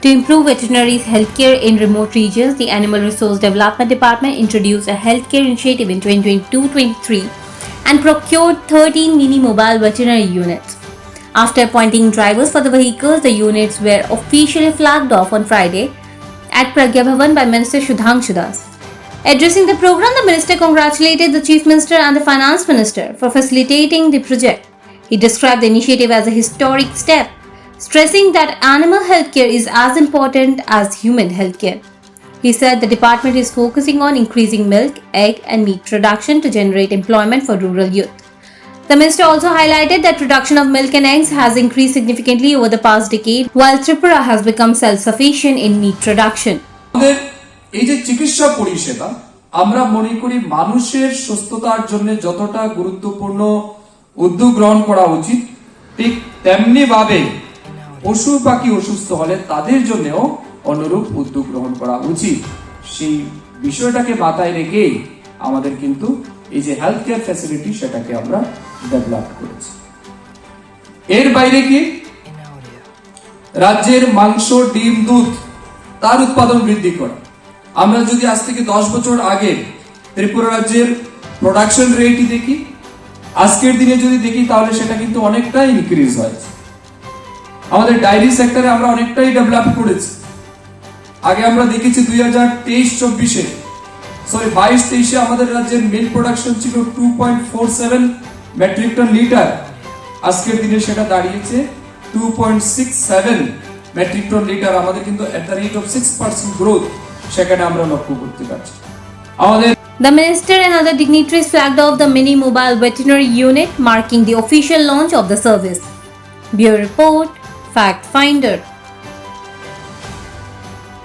To improve veterinaries' healthcare in remote regions, the Animal Resource Development Department introduced a healthcare initiative in 2022-23 and procured 13 mini-mobile veterinary units. After appointing drivers for the vehicles, the units were officially flagged off on Friday at Pragya Bhavan by Minister Sudhanshu Das. Addressing the program, the minister congratulated the Chief Minister and the Finance Minister for facilitating the project. He described the initiative as a historic step, stressing that animal healthcare is as important as human healthcare. He said the department is focusing on increasing milk, egg, and meat production to generate employment for rural youth. The minister also highlighted that production of milk and eggs has increased significantly over the past decade, while Tripura has become self-sufficient in meat production. এই যে চিকিৎসা পরিষেবা আমরা মনে করি মানুষের সুস্থতার জন্য যতটা গুরুত্বপূর্ণ উদ্যোগ গ্রহণ করা উচিত ঠিক তেমনি ভাবে পশু পাখি অসুস্থ হলে তাদের জন্যও অনুরূপ উদ্যোগ গ্রহণ করা উচিত সেই বিষয়টাকে মাথায় রেখে আমাদের কিন্তু এই যে হেলথ কেয়ার ফ্যাসিলিটি সেটাকে আমরা ডেভেলপ করেছি এর বাইরে কি রাজ্যের মাংস ডিম দুধ তার উৎপাদন বৃদ্ধি করা আমরা যদি আজ থেকে 10 বছর আগে ত্রিপুরা রাজ্যের প্রোডাকশন রেটই দেখি আজকের দিনে যদি দেখি তাহলে সেটা কিন্তু অনেকটাই ইনক্রিজ হয়েছে আমাদের ডায়েরি সেক্টরে আমরা অনেকটাই ডেভেলপ করেছি আগে আমরা দেখেছি 2023-24 সরি 22-23 আমাদের রাজ্যের মিল্ক প্রোডাকশন ছিল 2.47 মেট্রিক টন লিটার আজকের দিনে সেটা দাঁড়িয়েছে 2.67 মেট্রিক টন লিটার আমাদের কিন্তু at the rate of 6% growth সেখানে আমরা লক্ষ্য করতে পারছি আমাদের The minister and other dignitaries flagged off the mini-mobile veterinary unit, marking the official launch of the service. Bureau Report, Fact Finder.